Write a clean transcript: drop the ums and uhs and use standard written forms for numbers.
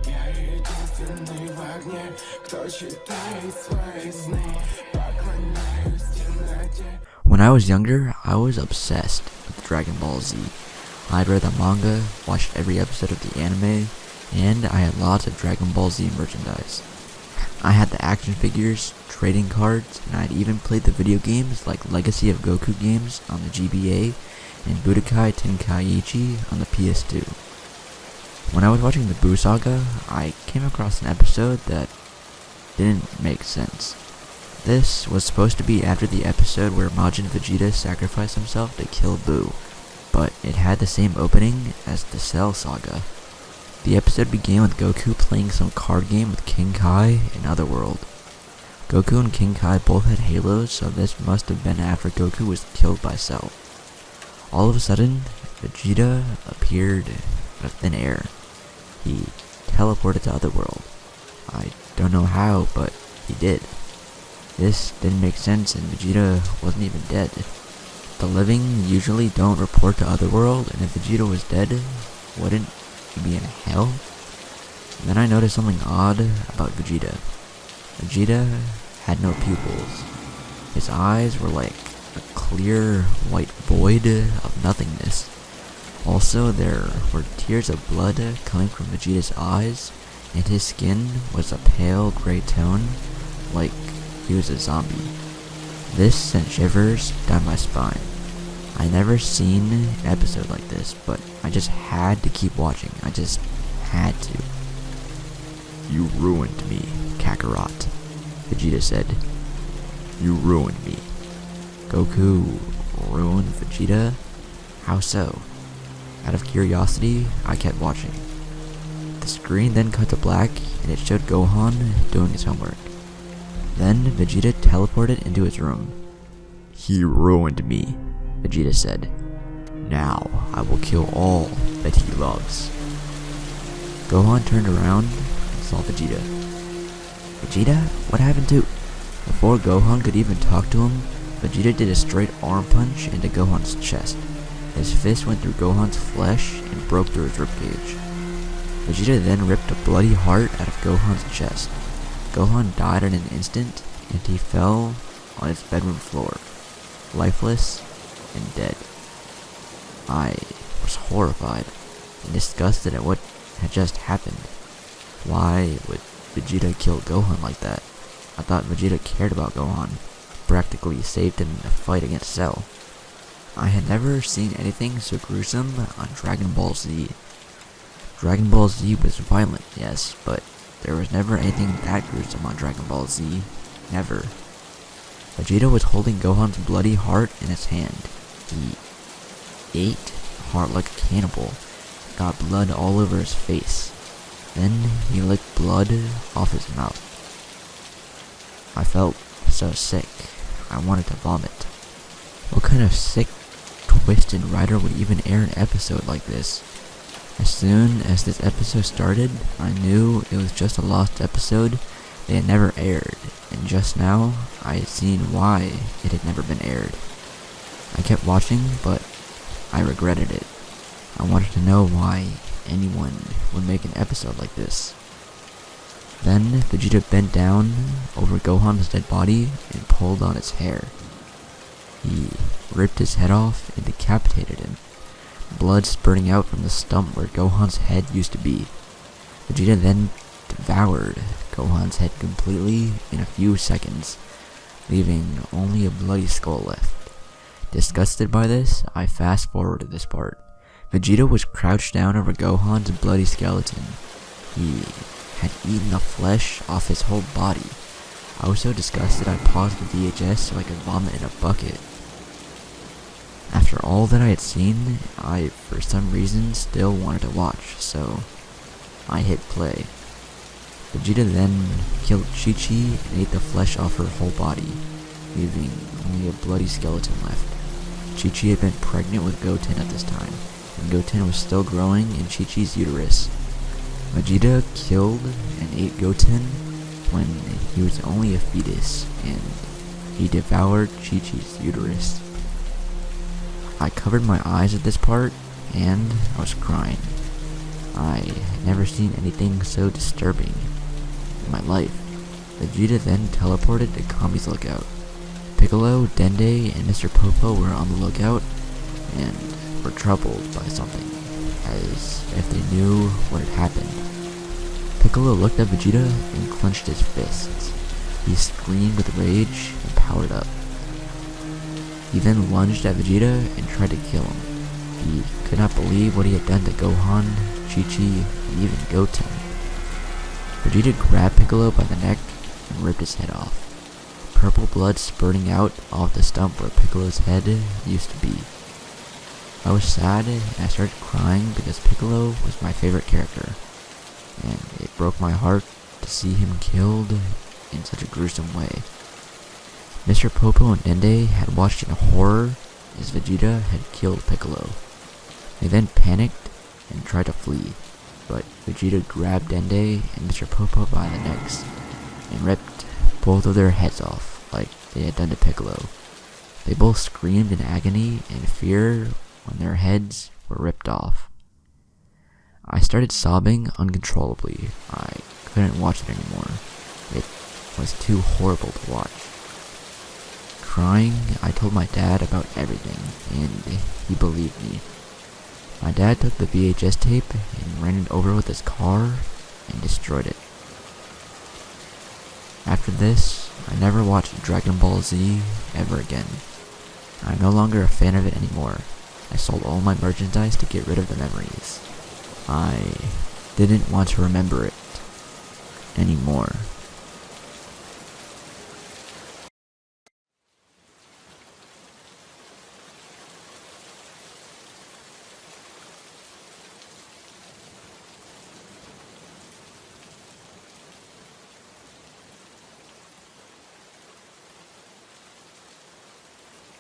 Я единственный в огне, кто читает свои сны. Поклоняюсь темноте. When I was younger, I was obsessed with Dragon Ball Z. I'd read the manga, watched every episode of the anime, and I had lots of Dragon Ball Z merchandise. I had the action figures, trading cards, and I'd even played the video games like Legacy of Goku games on the GBA and Budokai Tenkaichi on the PS2. When I was watching the Buu Saga, I came across an episode that didn't make sense. This was supposed to be after the episode where Majin Vegeta sacrificed himself to kill Buu, but it had the same opening as the Cell Saga. The episode began with Goku playing some card game with King Kai in Otherworld. Goku and King Kai both had halos, so this must have been after Goku was killed by Cell. All of a sudden, Vegeta appeared out of thin air. He teleported to Otherworld. I don't know how, but he did. This didn't make sense, and Vegeta wasn't even dead. The living usually don't report to Otherworld, and if Vegeta was dead, wouldn't he be in hell? And then I noticed something odd about Vegeta. Vegeta had no pupils. His eyes were like a clear white void of nothingness. Also, there were tears of blood coming from Vegeta's eyes, and his skin was a pale gray tone, like he was a zombie. This sent shivers down my spine. I never seen an episode like this, but I just had to keep watching. I just had to. "You ruined me, Kakarot," Vegeta said. "You ruined me." Goku ruined Vegeta? How so? Out of curiosity, I kept watching. The screen then cut to black, and it showed Gohan doing his homework. Then Vegeta teleported into his room. "He ruined me," Vegeta said. "Now I will kill all that he loves." Gohan turned around and saw Vegeta. "Vegeta, what happened to..." Before Gohan could even talk to him, Vegeta did a straight arm punch into Gohan's chest. His fist went through Gohan's flesh and broke through his ribcage. Vegeta then ripped a bloody heart out of Gohan's chest. Gohan died in an instant, and he fell on his bedroom floor, lifeless and dead. I was horrified and disgusted at what had just happened. Why would Vegeta kill Gohan like that? I thought Vegeta cared about Gohan, practically saved him in a fight against Cell. I had never seen anything so gruesome on Dragon Ball Z. Dragon Ball Z was violent, yes, but there was never anything that gruesome on Dragon Ball Z. Never. Vegeta was holding Gohan's bloody heart in his hand. He ate the heart like a cannibal, got blood all over his face. Then he licked blood off his mouth. I felt so sick, I wanted to vomit. What kind of sick, twisted writer would even air an episode like this? As soon as this episode started, I knew it was just a lost episode they had never aired, and just now, I had seen why it had never been aired. I kept watching, but I regretted it. I wanted to know why anyone would make an episode like this. Then Vegeta bent down over Gohan's dead body and pulled on his hair. He ripped his head off and decapitated him, blood spurting out from the stump where Gohan's head used to be. Vegeta then devoured Gohan's head completely in a few seconds, leaving only a bloody skull left. Disgusted by this, I fast-forwarded this part. Vegeta was crouched down over Gohan's bloody skeleton. He had eaten the flesh off his whole body. I was so disgusted I paused the VHS so I could vomit in a bucket. After all that I had seen, I, for some reason, still wanted to watch, so I hit play. Vegeta then killed Chi-Chi and ate the flesh off her whole body, leaving only a bloody skeleton left. Chi-Chi had been pregnant with Goten at this time, and Goten was still growing in Chi-Chi's uterus. Vegeta killed and ate Goten when he was only a fetus, and he devoured Chi-Chi's uterus. I covered my eyes at this part, and I was crying. I had never seen anything so disturbing in my life. Vegeta then teleported to Kami's lookout. Piccolo, Dende, and Mr. Popo were on the lookout and were troubled by something, as if they knew what had happened. Piccolo looked at Vegeta and clenched his fists. He screamed with rage and powered up. He then lunged at Vegeta and tried to kill him. He could not believe what he had done to Gohan, Chi-Chi, and even Goten. Vegeta grabbed Piccolo by the neck and ripped his head off. Purple blood spurting out off the stump where Piccolo's head used to be. I was sad and I started crying because Piccolo was my favorite character, and it broke my heart to see him killed in such a gruesome way. Mr. Popo and Dende had watched in horror as Vegeta had killed Piccolo. They then panicked and tried to flee, but Vegeta grabbed Dende and Mr. Popo by the necks and ripped both of their heads off like they had done to Piccolo. They both screamed in agony and fear when their heads were ripped off. I started sobbing uncontrollably. I couldn't watch it anymore. It was too horrible to watch. Crying, I told my dad about everything, and he believed me. My dad took the VHS tape and ran it over with his car and destroyed it. After this, I never watched Dragon Ball Z ever again. I'm no longer a fan of it anymore. I sold all my merchandise to get rid of the memories. I didn't want to remember it anymore.